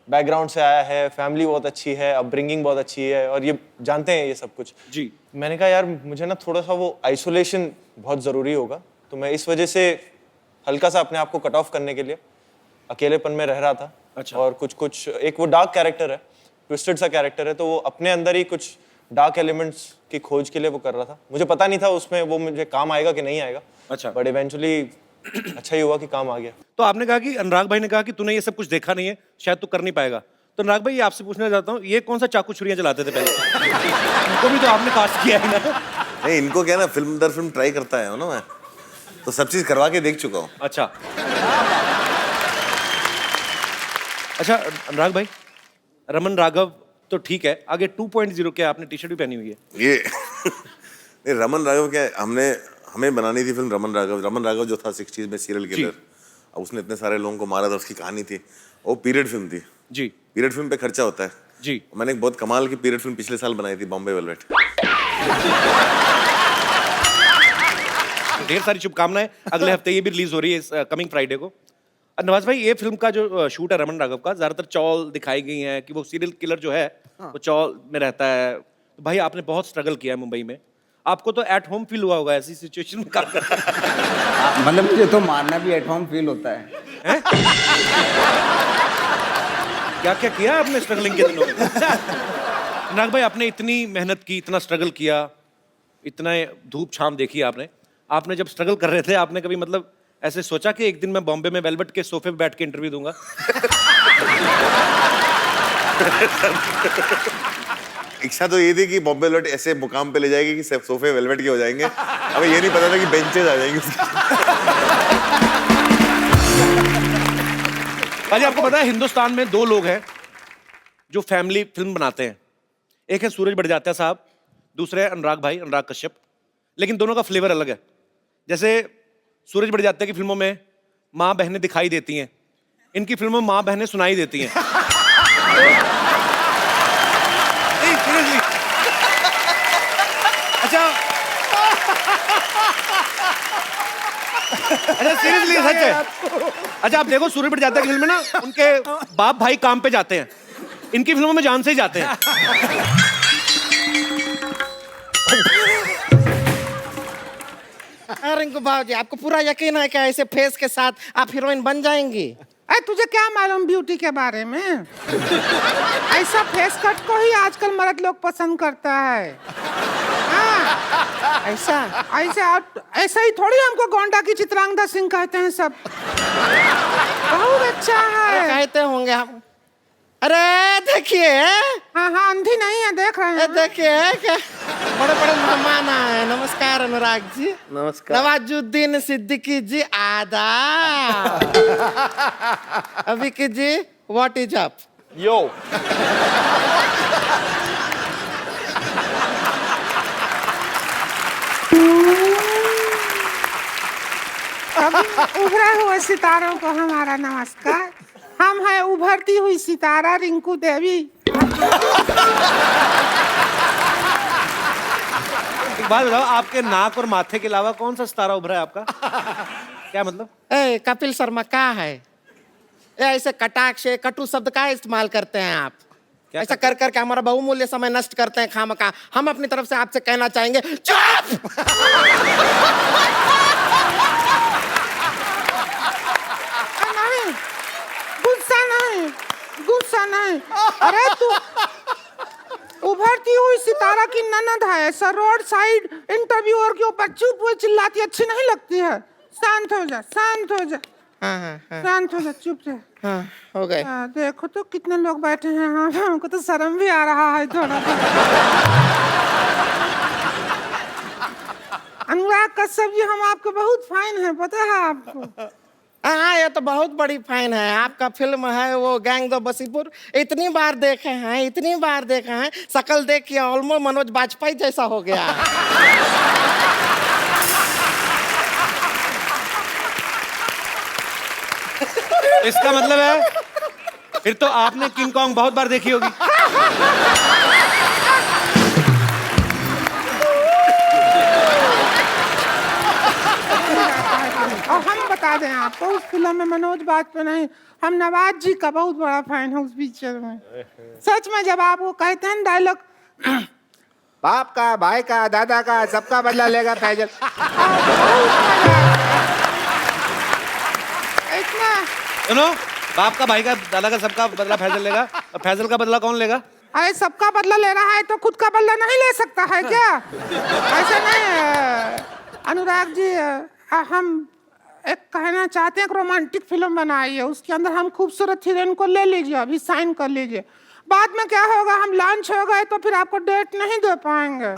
बैकग्राउंड से आया है, फैमिली बहुत अच्छी है, अपब्रिंगिंग बहुत अच्छी है और ये जानते हैं ये सब कुछ
जी,
मैंने कहा यार मुझे ना थोड़ा सा वो आइसोलेशन बहुत ज़रूरी होगा। तो मैं इस वजह से हल्का सा अपने आप को कट ऑफ करने के लिए अकेलेपन में रह रहा था।
अच्छा।
और कुछ एक वो डार्क कैरेक्टर है, ट्विस्टेड सा कैरेक्टर है, तो वो अपने अंदर ही कुछ डार्क एलिमेंट्स की खोज के लिए वो कर रहा था। मुझे पता नहीं था उसमें वो मुझे काम आएगा कि नहीं आएगा।
अच्छा,
बट इवेंचुअली अच्छा ही हुआ कि काम आ गया।
तो आपने कहा कि अनुराग भाई ने कहा कि तूने ये सब कुछ देखा नहीं है, शायद तू कर नहीं पाएगा। तो अनुराग भाई, ये आपसे पूछना चाहता हूँ, ये कौन सा चाकू छुरियां चलाते थे पहले? इनको भी तो आपने कास्ट किया है ना?
नहीं, इनको क्या ना, फिल्म दर फिल्म ट्राई करता है ना, मैं तो सब चीज करवा के देख चुका हूँ।
अच्छा, अच्छा अनुराग भाई, रमन राघव तो ठीक है, आगे 2.0 के आपने टी शर्ट भी पहनी हुई है
ये नहीं, रमन राघव क्या है, हमें बनानी थी फिल्म रमन राघव जो था 60s में सीरियल किलर। अब उसने इतने सारे लोगों को मारा था, उसकी कहानी थी, वो पीरियड फिल्म थी
जी।
पीरियड फिल्म पे खर्चा होता है
जी।
मैंने एक बहुत कमाल की पीरियड फिल्म पिछले साल बनाई थी, बॉम्बे वेलवेट।
ढेर सारी शुभकामनाएं, अगले हफ्ते ये भी रिलीज हो रही है कमिंग फ्राइडे को। नवाज भाई, ये फिल्म का जो शूट है रमन राघव का, ज्यादातर चौल दिखाई गई है कि वो सीरियल किलर जो है वो चौल में रहता है। तो भाई आपने बहुत स्ट्रगल किया है मुंबई में, आपको तो एट होम फील हुआ होगा ऐसी सिचुएशन में काम करना।
मतलब मुझे तो मारना भी एट होम फील होता है।
क्या क्या किया आपने स्ट्रगलिंग के दिनों में? नाग भाई, आपने इतनी मेहनत की, इतना स्ट्रगल किया, इतना धूप छाम देखी आपने जब स्ट्रगल कर रहे थे, आपने कभी मतलब ऐसे सोचा कि एक दिन मैं बॉम्बे में वेलवेट के सोफे पे बैठ के इंटरव्यू दूंगा?
इच्छा तो ये थी कि बॉम्बे वेलवेट ऐसे मुकाम पे ले जाएगी कि सब सोफे वेलवेट के हो जाएंगे। हमें ये नहीं पता था कि बेंचेस आ जाएंगे।
भाई आपको पता है हिंदुस्तान में 2 लोग हैं जो फैमिली फिल्म बनाते हैं, एक है सूरज बड़जात्या साहब, दूसरे है अनुराग भाई, अनुराग कश्यप। लेकिन दोनों का फ्लेवर अलग है। जैसे सूरज बड़जात्या की फिल्मों में माँ बहनें दिखाई देती हैं, इनकी फिल्मों में माँ बहनें सुनाई देती हैं। नहीं, seriously। अच्छा सीरियसली सच है। अच्छा आप देखो, सूरज बड़जात्या की फिल्म में ना उनके बाप भाई काम पे जाते हैं, इनकी फिल्मों में जान से ही जाते हैं।
हाँ रिंकू भाजी, आपको पूरा यकीन है कि ऐसे फेस के साथ आप हीरोइन बन जाएंगी?
अरे तुझे क्या मालूम ब्यूटी के बारे में? ऐसा फेस कट को ही आजकल मर्द लोग पसंद करता है। हाँ,
ऐसा
ऐसा ही थोड़ी हमको गोंडा की चित्रांगदा सिंह कहते हैं सब। बहुत अच्छा है।
कहते होंगे हम। अरे देखिए,
हाँ हाँ, अंधी नहीं है, देख रहे हैं।
देखिए क्या बड़े बड़े मेहमान आए। नमस्कार अनुराग जी।
नमस्कार।
नवाजुद्दीन सिद्दीकी जी, आदाब। अविकी जी, व्हाट इज अप?
यो
उभरे हुए सितारों को हमारा नमस्कार। हम हैं उभरती हुई सितारा रिंकू देवी।
एक बात बताओ, आपके नाक और माथे के अलावा कौन सा सितारा उभरा है आपका? क्या मतलब?
ए कपिल शर्मा क्या है? ऐसे कटाक्ष कटु शब्द का इस्तेमाल करते हैं आप? ऐसा कर करके हमारा बहुमूल्य समय नष्ट करते हैं खामखा। हम अपनी तरफ से आपसे कहना चाहेंगे, चुप!
गुस्सा नहीं। अरे तू उभरती हुई सितारा की ननद है, ऐसा रोड साइड इंटरव्यूअर के ऊपर चुप हुए चिल्लाती अच्छी नहीं लगती है। शांत हो जा, शांत हो जा।
हाँ,
शांत हो जा, चुप जा।
हाँ, हो गए।
देखो तो कितने लोग बैठे हैं। हाँ, हमको तो शर्म भी आ रहा है थोड़ा। अनुराग कश्यप जी, हम आपके बहुत फैन हैं, पता है आपको?
हाँ, ये तो बहुत बड़ी फैन है। आपका फिल्म है वो गैंग ऑफ वसीपुर, इतनी बार देखे हैं, शकल देख के ऑलमोस्ट मनोज बाजपेयी जैसा हो गया।
इसका मतलब है फिर तो आपने किंग कॉन्ग बहुत बार देखी होगी।
और हम बता दें आपको, उस फिल्म में मनोज बाजपेयी नहीं, हम नवाज जी का बहुत बड़ा फैन है उस पिक्चर में। सच में जब आप वो कहते हैं डायलॉग, बाप का, भाई का, दादा का, सबका बदला लेगा फैजल। इतना
सुनो, बाप का, भाई का, दादा का, सबका बदला फैजल लेगा। और फैजल का बदला कौन लेगा?
अरे सबका बदला ले रहा है तो खुद का बदला नहीं ले सकता है क्या? ऐसा नहीं है अनुराग जी। हम एक कहना चाहते हैं, एक रोमांटिक फिल्म बनाई है, उसके अंदर हम खूबसूरत हीरोइन को ले लीजिए, अभी साइन कर लीजिए। बाद में क्या होगा, हम लॉन्च हो गए तो फिर आपको डेट नहीं दे पाएंगे।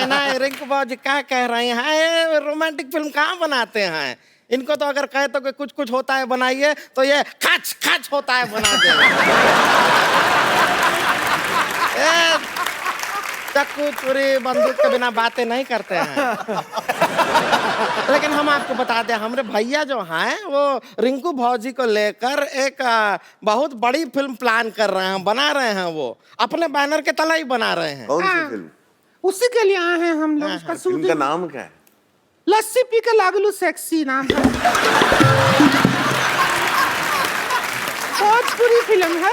नहीं रिंकू बाबू क्या कह रहे हैं? रोमांटिक फिल्म कहाँ बनाते हैं? इनको तो अगर कहे तो कुछ कुछ होता है बनाइए, तो ये खच खच होता है बना देंगे। चक्कू चोरी बंदूक के बिना बातें नहीं करते हैं। लेकिन हम आपको बता दें, हमारे भैया जो हैं वो रिंकू भौजी को लेकर एक बहुत बड़ी फिल्म प्लान कर रहे हैं, बना रहे हैं। वो अपने बैनर के तले ही बना रहे हैं।
कौन सी फिल्म?
उसी के लिए आए हैं हम लोग। उसका
फिल्म का नाम क्या है?
लस्सी पी के लागलू सेक्सी नाम है। भोजपुरी फिल्म है,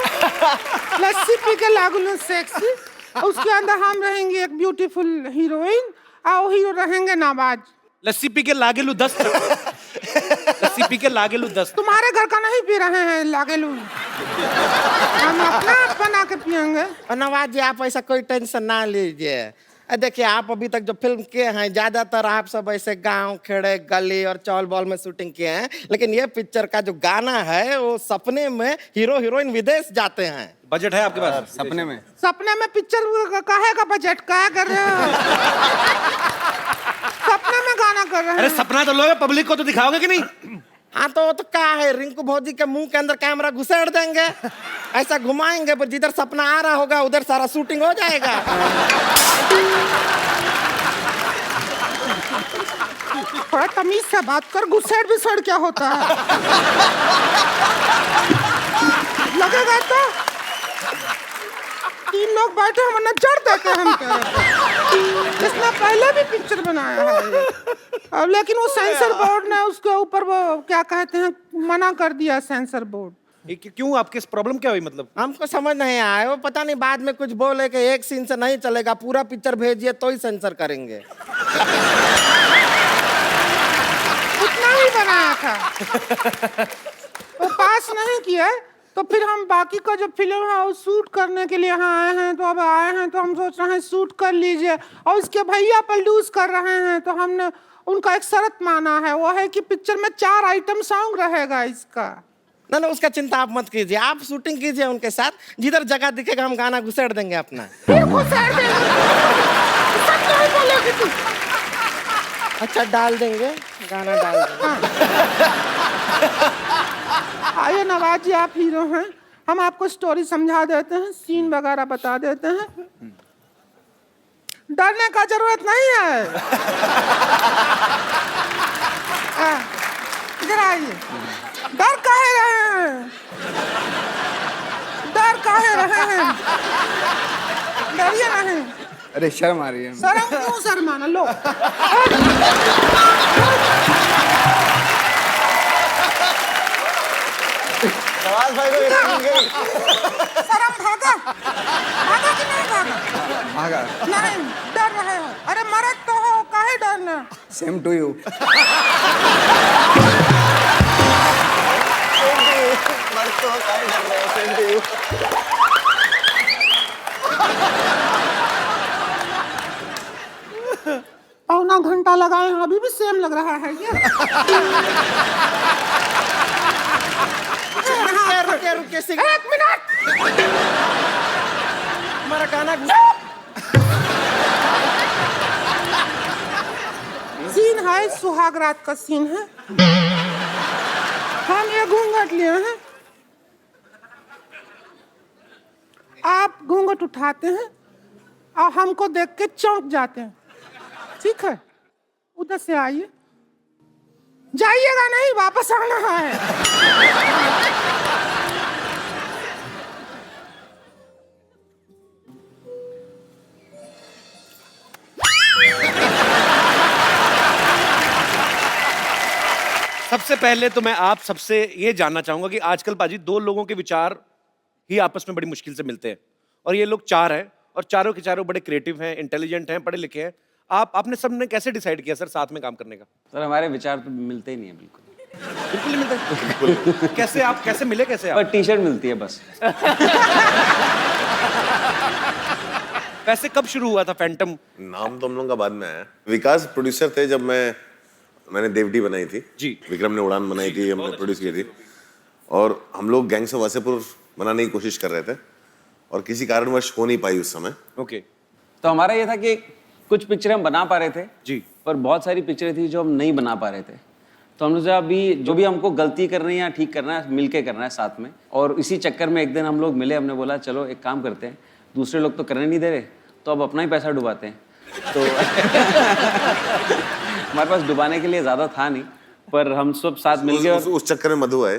लस्सी पी के लागलू सेक्सी। उसके अंदर हम रहेंगे एक ब्यूटीफुल हीरोइन और हीरो रहेंगे नवाज।
लस्सी पी के लागेलू 10। लस्सी पी के लागेलू 10।
तुम्हारे घर का नहीं पी रहे हैं लागेलू, हम अपना बना के पियेंगे।
और नवाज जी, आप ऐसा कोई टेंशन ना लीजिए। देखिए, आप अभी तक जो फिल्म किए हैं, ज्यादातर आप सब ऐसे गांव, खेड़े, गली और चौल बॉल में शूटिंग किए हैं। लेकिन ये पिक्चर का जो गाना है, वो सपने में हीरो हीरोइन विदेश जाते हैं।
बजट है आपके पास?
सपने में
पिक्चर काहे का बजट क्या कर रहे हो? सपने में गाना कर रहे हैं।
अरे सपना तो लोगे, पब्लिक को तो दिखाओगे कि नहीं?
हाँ, तो क्या है, रिंकू भौजी के मुंह के अंदर कैमरा घुसेड़ देंगे, ऐसा घुमाएंगे, पर जिधर सपना आ रहा होगा उधर सारा शूटिंग हो जाएगा।
थोड़ा तमीज से बात कर, घुसेड़ विसेड़ क्या होता है? लगेगा तो 3 लोग बैठे हम नजर देते हम तेरे पे। इसने पहले भी पिक्चर बनाया है, अब लेकिन वो सेंसर बोर्ड ने उसके ऊपर वो क्या कहते हैं, मना कर दिया सेंसर बोर्ड।
क्यों, आपकी प्रॉब्लम क्या हुई? मतलब
हमको समझ नहीं आया। वो पता नहीं बाद में कुछ बोले कि एक सीन से नहीं चलेगा, पूरा पिक्चर भेजिए तो ही सेंसर करेंगे।
था। वो पास नहीं किए तो फिर हम बाकी का जो फिल्म है वो शूट करने के लिए यहाँ आए हैं। तो अब आए हैं तो हम सोच रहे हैं शूट कर लीजिए, और उसके भैया प्रोड्यूस कर रहे हैं तो हमने उनका एक शर्त माना है, वो है कि पिक्चर में 4 आइटम सॉन्ग रहेगा इसका।
ना ना, उसका चिंता आप मत कीजिए, आप शूटिंग कीजिए उनके साथ, जिधर जगह दिखेगा हम गाना घुसेड़ देंगे अपना।
फिर घुसेड़ देंगे। सब नहीं बोलोगे तू।
अच्छा, डाल देंगे, गाना डाल देंगे।
आइए नवाज जी, आप हीरो हैं, हम आपको स्टोरी समझा देते हैं, सीन वगैरह बता देते हैं। डरने का जरूरत नहीं है। इधर आइए। डर काहे रहे हैं? डर काहे रहे हैं? डरिए नहीं।
अरे शर्म आ रही है।
शर्म क्यों शर्माना? लो
नवाज भाई को ये मिल गई।
शर्म भागा? भागा कि नहीं भागा?
भागा।
नहीं, डर रहे हो। अरे मरद तो हो, काहे डरना?
Same to you.
पौना घंटा लगाए हैं, अभी भी सेम लग रहा है ये।
रुके रुके,
एक मिनट।
हमारा गाना
सीन है, सुहाग रात का सीन है। हम ये घूंघट लिए हैं, आप घूंघट उठाते हैं और हमको देख के चौंक जाते हैं, ठीक है? उधर से आइए, जाइएगा नहीं, वापस आना है।
सबसे पहले तो मैं आप सबसे ये जानना चाहूंगा कि आजकल पाजी 2 लोगों के विचार ही आपस में बड़ी मुश्किल से मिलते हैं, और ये लोग 4 हैं और चारों के चारों बड़े क्रिएटिव हैं, इंटेलिजेंट हैं, पढ़े लिखे हैं। आपने सबने कैसे डिसाइड किया सर साथ में काम करने का?
सर हमारे विचार तो मिलते ही नहीं है बिल्कुल।
बिल्कुल नहीं मिलते। कैसे आप कैसे मिले कैसे आप?
पर टी-शर्ट मिलती है बस।
वैसे कब शुरू हुआ था फैंटम?
नाम तो हम लोगों का बाद में आया। विकास प्रोड्यूसर थे जब मैंने देवटी बनाई थी
जी,
विक्रम ने उड़ान बनाई थी, हमने प्रोड्यूस की थी, और हम लोग गैंग्स ऑफ वासेपुर बनाने की कोशिश कर रहे थे और किसी कारणवश हो नहीं पाई उस समय।
ओके।
तो हमारा ये था कि कुछ पिक्चरें हम बना पा रहे थे
जी,
पर बहुत सारी पिक्चरें थी जो हम नहीं बना पा रहे थे। तो हमने सोचा अभी जो भी हमको गलती करनी है या ठीक करना है मिलके करना है साथ में। और इसी चक्कर में एक दिन हम लोग मिले, हमने बोला चलो एक काम करते हैं, दूसरे लोग तो करने नहीं दे रहे तो अब अपना ही पैसा डुबाते हैं। तो हमारे पास डुबाने के लिए ज़्यादा था नहीं, पर हम सब साथ मिल गए।
उस चक्कर में मधु आए।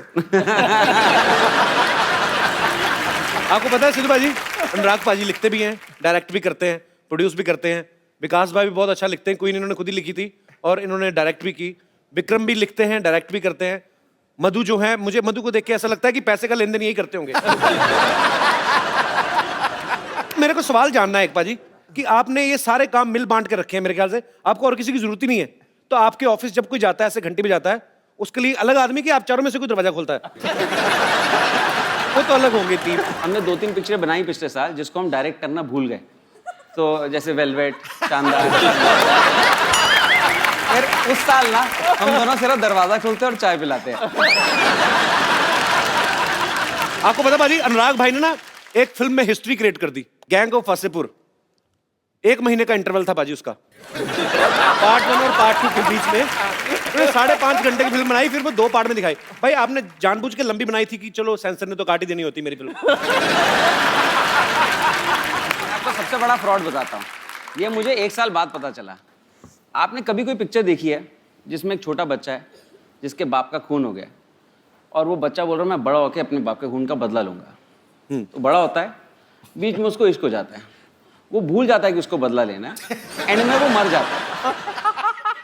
आपको पता है सिद्धू भाजी, अनुराग पाजी लिखते भी हैं, डायरेक्ट भी करते हैं, प्रोड्यूस भी करते हैं। विकास भाई भी बहुत अच्छा लिखते हैं, क्वीन इन्होंने खुद ही लिखी थी और इन्होंने डायरेक्ट भी की। विक्रम भी लिखते हैं, डायरेक्ट भी करते हैं। मधु जो है, मुझे मधु को देख के ऐसा लगता है कि पैसे का लेन देन यही करते होंगे। मेरे को सवाल जानना है एक पाजी कि आपने ये सारे काम मिल बांट के रखे हैं, मेरे ख्याल से आपको और किसी की जरूरत ही नहीं है। तो आपके ऑफिस जब कोई जाता है ऐसे घंटी पे जाता है, उसके लिए अलग आदमी कि आप चारों में से कोई दरवाजा खोलता है? वो तो अलग होंगे टीम।
हमने 2-3 पिक्चरें बनाई पिछले साल जिसको हम डायरेक्ट करना भूल गए। तो जैसे वेलवेट, शानदार। फिर उस साल ना हम दोनों सिर्फ दरवाजा खोलते और चाय पिलाते हैं।
आपको पता पाजी, अनुराग भाई ने ना एक फिल्म में हिस्ट्री क्रिएट कर दी, गैंग ऑफ वासेपुर। 1 महीने का इंटरवल था बाजी उसका, पार्ट 1 और पार्ट 2 के बीच में। तो 5.5 घंटे की फिल्म बनाई, फिर वो 2 पार्ट में दिखाई। भाई आपने जानबूझ के लंबी बनाई थी कि चलो सेंसर ने तो काट ही देनी होती मेरी फिल्म।
आपको सबसे बड़ा फ्रॉड बताता हूँ, ये मुझे 1 साल बाद पता चला। आपने कभी कोई पिक्चर देखी है जिसमें एक छोटा बच्चा है जिसके बाप का खून हो गया और वो बच्चा बोल रहा है मैं बड़ा होकर अपने बाप के खून का बदला लूंगा। तो बड़ा होता है, बीच में उसको इश्क हो जाता है, वो भूल जाता है कि उसको बदला लेना है, एंड में वो मर जाता है।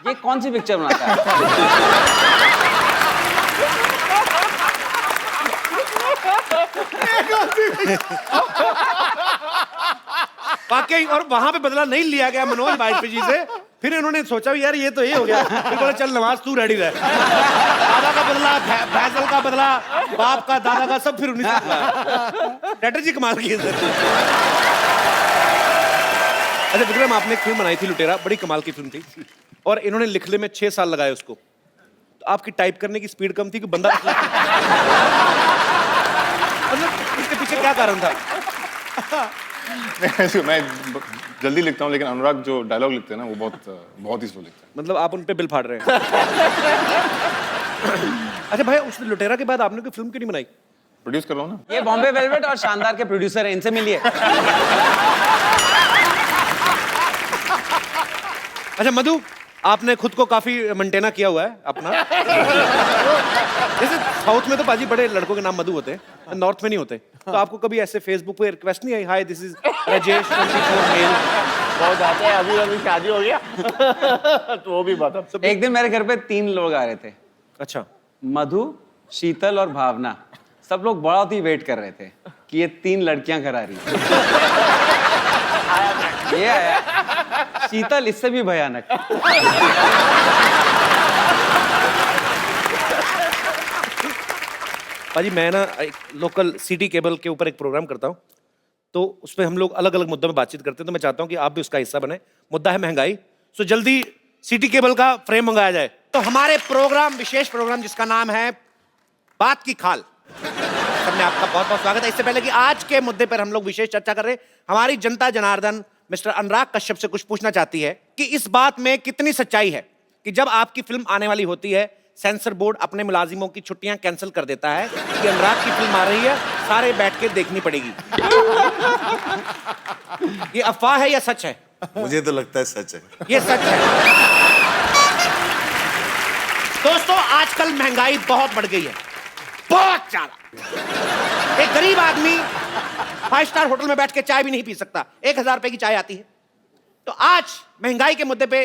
ये कौन सी पिक्चर बनाता है?
वाकई, और वहां पे बदला नहीं लिया गया मनोज वाजपेयी जी से, फिर इन्होंने सोचा भी यार ये तो ये हो गया, फिर बोले चल नवाज तू रेडी रह। दादा का बदला, फैसल का बदला, बाप का, दादा का, सब फिर उन्हीं से स्ट्रेटजी कमाल की है सर। अच्छा विक्रम, आपने एक फिल्म बनाई थी लुटेरा, बड़ी कमाल की फिल्म थी, और इन्होंने लिखने में 6 साल लगाए उसको। तो आपकी टाइप करने की स्पीड कम थी कि बंदा मतलब इसके पीछे क्या कारण था?
मैं जल्दी लिखता हूँ, लेकिन अनुराग जो डायलॉग लिखते हैं ना वो बहुत ही स्लो लिखते हैं।
मतलब आप उन पे बिल फाड़ रहे हैं। अच्छा भाई, उस लुटेरा के बाद आपने कोई फिल्म क्यों नहीं बनाई?
प्रोड्यूस कर रहा हूँ ना।
ये बॉम्बे वेलवेट और शानदार के प्रोड्यूसर हैं, इनसे मिलिए।
अच्छा मधु, आपने खुद को काफी मेंटेना किया हुआ है अपना। जैसे साउथ में तो बाजी बड़े लड़कों के नाम मधु होते हैं, नॉर्थ में नहीं होते। तो आपको कभी ऐसे फेसबुक पे रिक्वेस्ट नहीं आई, hi this is Rajesh 24 male?
बहुत आते हैं, अभी शादी हो गया। तो वो भी बात है।
एक दिन मेरे घर पे 3 लोग आ रहे थे।
अच्छा।
मधु, शीतल और भावना। सब लोग बहुत ही वेट कर रहे थे कि ये 3 लड़कियां घर आ रही हैं। ये आया शीतल, इससे भी भयानक।
भाजी मैं ना एक लोकल सिटी केबल के ऊपर एक प्रोग्राम करता हूँ, तो उसमें हम लोग अलग अलग मुद्दों में बातचीत करते हैं। तो मैं चाहता हूँ कि आप भी उसका हिस्सा बने। मुद्दा है महंगाई। सो जल्दी सिटी केबल का फ्रेम मंगाया जाए। तो हमारे प्रोग्राम, विशेष प्रोग्राम जिसका नाम है बात की खाल, सबने आपका बहुत बहुत स्वागत है। इससे पहले कि आज के मुद्दे पर हम लोग विशेष चर्चा कर रहे हैं, हमारी जनता जनार्दन मिस्टर अनुराग कश्यप से कुछ पूछना चाहती है कि इस बात में कितनी सच्चाई है कि जब आपकी फिल्म आने वाली होती है, सेंसर बोर्ड अपने मुलाजिमों की छुट्टियां कैंसिल कर देता है कि अनुराग की फिल्म आ रही है, सारे बैठ के देखनी पड़ेगी। ये अफवाह है या सच है?
मुझे तो लगता है सच है।
ये सच है। दोस्तों, आजकल महंगाई बहुत बढ़ गई है, बहुत ज्यादा। एक गरीब आदमी 5 स्टार होटल में बैठ के चाय भी नहीं पी सकता, 1000 रुपए की चाय आती है। तो आज महंगाई के मुद्दे पे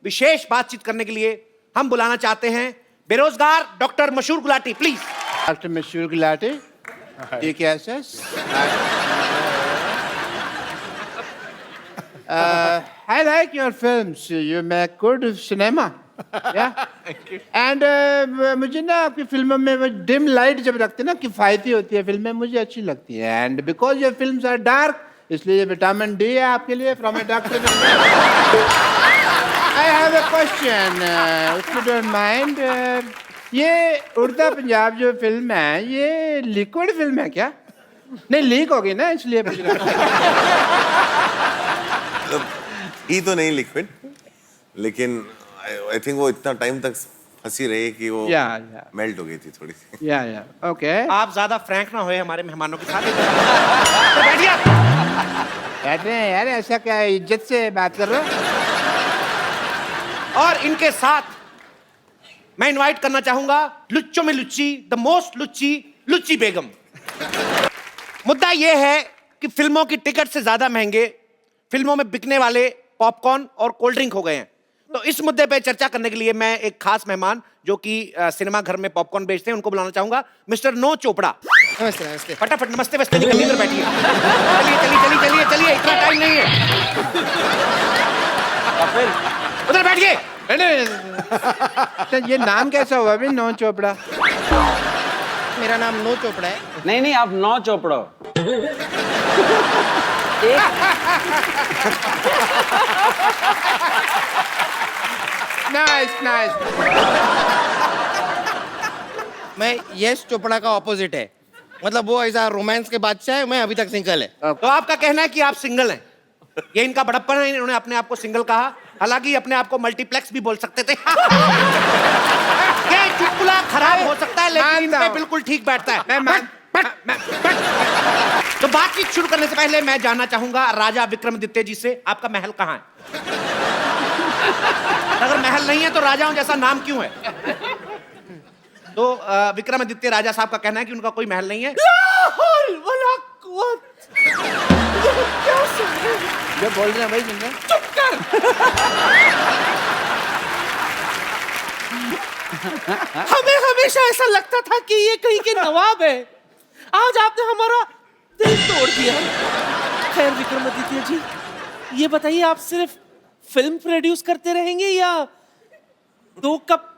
विशेष बातचीत करने के लिए हम बुलाना चाहते हैं बेरोजगार डॉक्टर मशहूर गुलाटी, प्लीज।
डॉक्टर मशहूर गुलाटी, ये कैसे? I like your films. You make good cinema. Yeah. And मुझे ना आपकी फिल्मों में वो डिम लाइट जब रखते हैं ना, किफायती होती है फिल्में, मुझे अच्छी लगती है। And because your films are dark, इसलिए विटामिन डी है आपके लिए from a doctor. I have a question, if you don't mind. ये उड़ता पंजाब जो फिल्म है, ये लिक्विड फिल्म है क्या? नहीं, लीक हो गई ना, इसलिए पूछ रहा हूं।
ही तो नहीं लिक्विड, लेकिन आई थिंक वो इतना टाइम तक फंसी रही कि वो मेल्ट हो गई थी थोड़ी सी।
या ओके।
आप ज्यादा फ्रैंक ना होए हमारे मेहमानों के साथ। बैठिए।
कहते हैं यार, ऐसा क्या इज्जत से बात कर रहे हो?
और इनके साथ मैं इनवाइट करना चाहूंगा लुच्चों में लुच्ची, द मोस्ट लुच्ची, लुच्ची बेगम। मुद्दा यह है कि फिल्मों की टिकट से ज्यादा महंगे फिल्मों में बिकने वाले पॉपकॉर्न और कोल्ड ड्रिंक हो गए हैं। तो इस मुद्दे पे चर्चा करने के लिए मैं एक खास मेहमान जो कि सिनेमा घर में पॉपकॉर्न बेचते हैं, उनको बुलाना चाहूंगा, मिस्टर नो चोपड़ा।
नमस्ते नमस्ते।
फटाफट नमस्ते वस्ते निकल इधर बैठिए। चलिए चलिए चलिए चलिए चलिए, इतना टाइम नहीं है। उधर बैठिए।
तो ये नाम कैसा हुआ अभी, नो चोपड़ा?
मेरा नाम नो चोपड़ा है।
नहीं नहीं, आप 9 चोपड़ा हो।
Nice nice.
मैं यश चोपड़ा का ऑपोजिट है, मतलब वो ऐसा रोमांस के बादशाह है, मैं अभी तक सिंगल है।
तो आपका कहना है कि आप सिंगल हैं? ये इनका बड़प्पन है, इन्होंने अपने आप को सिंगल कहा, हालांकि अपने आप को मल्टीप्लेक्स भी बोल सकते थे। ये चुटकुला खराब हो सकता है, लेकिन इन पे बिल्कुल ठीक बैठता है। तो बातचीत शुरू करने से पहले मैं जानना चाहूंगा राजा विक्रमादित्य जी से, आपका महल कहाँ है? अगर महल नहीं है तो राजाओं जैसा नाम क्यों है? तो विक्रमादित्य राजा साहब का कहना है कि उनका कोई महल नहीं है।
जो बोल रहे हैं भाई, सुन रहे?
चुप कर। हमें हमेशा ऐसा लगता था कि ये कहीं के नवाब है, आज आपने हमारा दिल तोड़ दिया। खैर विक्रमादित्य जी, ये बताइए, आप सिर्फ फिल्म प्रोड्यूस करते रहेंगे या 2 कप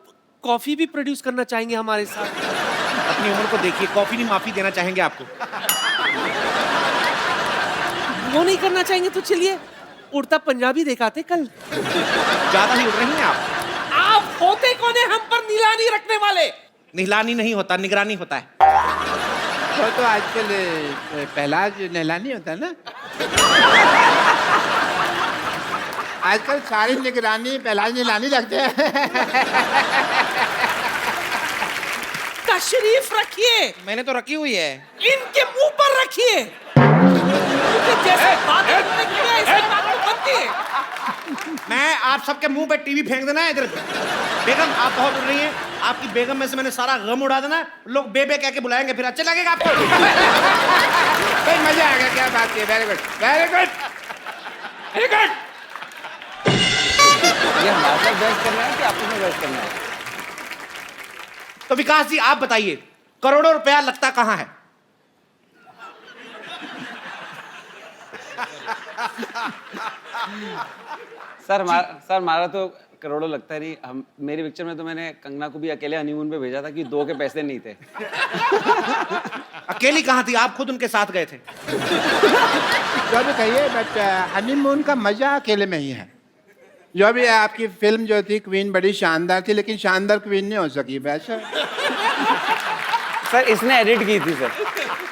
कॉफी भी प्रोड्यूस करना चाहेंगे हमारे साथ?
अपनी उम्र को देखिए, कॉफी नहीं माफी देना चाहेंगे आपको।
वो नहीं करना चाहेंगे तो चलिए उड़ता पंजाबी दिखाते कल।
ज्यादा ही उड़ रही हैं
आप होते कौन है हम पर निगरानी रखने वाले?
निहलानी नहीं होता, निगरानी होता है।
तो आजकल पहला जो नहलानी होता है ना, आजकल सारी निगरानी पहला नहलानी रखते हैं।
तशरीफ रखिए।
मैंने तो रखी हुई है।
इनके मुंह पर रखिए। जैसे बात करने की है, ऐसे बात तो बनती है।
मैं आप सबके मुंह पे टीवी फेंक देना है इधर। बेगम आप बहुत उड़ रही हैं, आपकी बेगम में से मैंने सारा गम उड़ा देना है। लोग बेबे कह के बुलाएंगे, फिर अच्छा लगेगा आपको।
भाई मजा आ गया, क्या बात है। Very good, very good, very good.
ये हमारे साथ बहस करना है कि आपस में बहस करना है?
तो विकास जी आप बताइए, करोड़ों रुपया लगता कहाँ है?
सर हमारा तो करोड़ों लगता नहीं। हम मेरी पिक्चर में तो मैंने कंगना को भी अकेले हनीमून पे भेजा था कि 2 के पैसे नहीं थे।
अकेली कहाँ थी, आप खुद उनके साथ गए थे।
जो भी कहिए, बट हनीमून का मजा अकेले में ही है। जो भी है, आपकी फिल्म जो थी क्वीन बड़ी शानदार थी, लेकिन शानदार क्वीन नहीं हो सकी वैसे।
सर इसने एडिट की थी सर।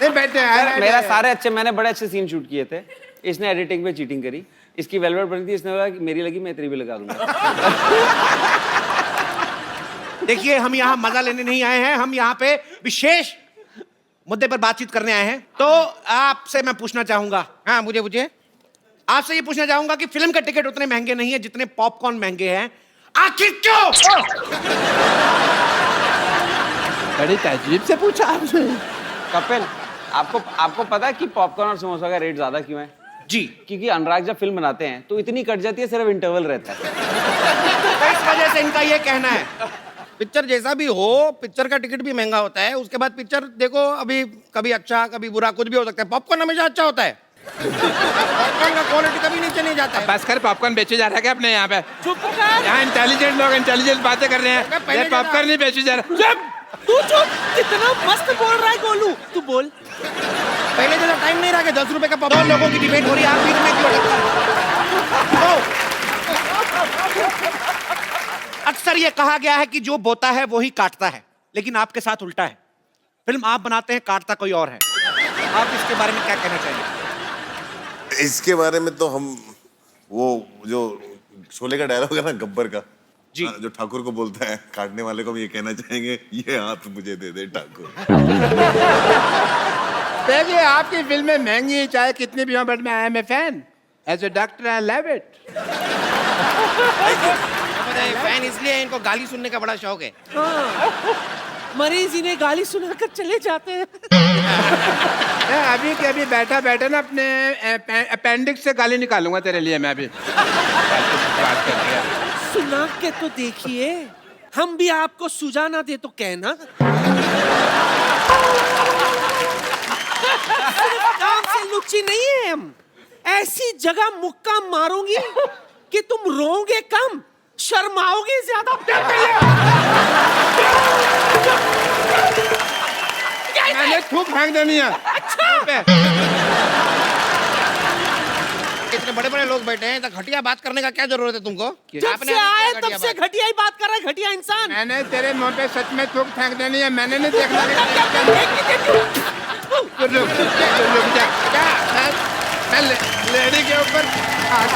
नहीं बैठे
मेरा सारे अच्छे, मैंने बड़े अच्छे सीन शूट किए थे। इसने एडिटिंग पे चीटिंग करी। इसकी वेलवेट बनी थी, इसने बोला कि मेरी लगी मैं तेरी भी लगा दूंगा।
देखिए हम यहाँ मजा लेने नहीं आए हैं, हम यहाँ पे विशेष मुद्दे पर बातचीत करने आए हैं। तो आपसे मैं पूछना चाहूंगा,
हाँ मुझे
आपसे ये पूछना चाहूंगा कि फिल्म के टिकट उतने महंगे नहीं है जितने पॉपकॉर्न महंगे हैं, आखिर क्यों?
बड़ी तहजीब से पूछा आपने।
कपिल आपको पता है कि पॉपकॉर्न और समोसा का रेट ज्यादा क्यों है?
जी
क्योंकि अनुराग जब फिल्म बनाते हैं तो इतनी कट जाती है, सिर्फ इंटरवल रहता है।
तो इस वजह से इनका ये कहना है।
पिक्चर जैसा भी हो, पिक्चर का टिकट भी महंगा होता है। उसके बाद पिक्चर देखो, अभी कभी अच्छा कभी बुरा कुछ भी हो सकता है। पॉपकॉर्न हमेशा अच्छा होता है। पॉपकॉर्न का क्वालिटी कभी नीचे नहीं जाता है।
बस कर, पॉपकॉर्न बेचे जा रहा है क्या अपने यहाँ पे?
चुप कर।
यहाँ इंटेलिजेंट लोग इंटेलिजेंट बातें कर रहे हैं।
पहले
ये पॉपकॉर्न नहीं बेचे जा रहा। चुप!
तू चुप। कितना मस्त बोल रहा है गोलू। तू बोल।
पहले जैसा टाइम नहीं रहा कि 10 रुपए का
दो
पॉपकॉर्न।
लोगों की डिबेट हो रही है, आप बीच में क्यों अटकते हैं? अक्सर ये कहा गया है कि जो बोता है वो ही काटता है, लेकिन आपके साथ उल्टा है। फिल्म आप बनाते हैं, काटता कोई और है। आप इसके बारे में क्या कहना चाहेंगे?
इसके बारे में तो हम वो जो शोले का डायलॉग है ना गब्बर का
जी,
जो ठाकुर को बोलता है, काटने वाले को हम ये कहना चाहेंगे, ये हाथ मुझे दे दे ठाकुर।
देखिए आपकी फिल्में महंगी चाहे कितनी भी हो, बट मैं I am a fan. As a doctor I love it.
Fan इसलिए इनको गाली सुनने का बड़ा शौक है।
मरीज इन्हें गाली सुनाकर चले जाते हैं।
अभी के अभी बैठा बैठा ना अपने अपेंडिक्स से गाली निकालूंगा तेरे लिए मैं अभी।
सुना के तो देखिए, हम भी आपको सुझा ना दे तो कहना। काम से लुच्ची नहीं है हम। ऐसी जगह मुक्का मारूंगी कि तुम रोओगे कम, शर्माओगे ज्यादा।
मैंने थूक फेंक देनी है।
इतने बड़े बड़े लोग बैठे हैं, तो घटिया बात करने का क्या जरूरत है तुमको?
जब से आए तब से घटिया ही बात कर रहा है, घटिया इंसान।
मैंने तेरे मुंह पे सच में थूक फेंक देनी है, मैंने नहीं देखना। रुक जा, मैं लेडी के ऊपर हाथ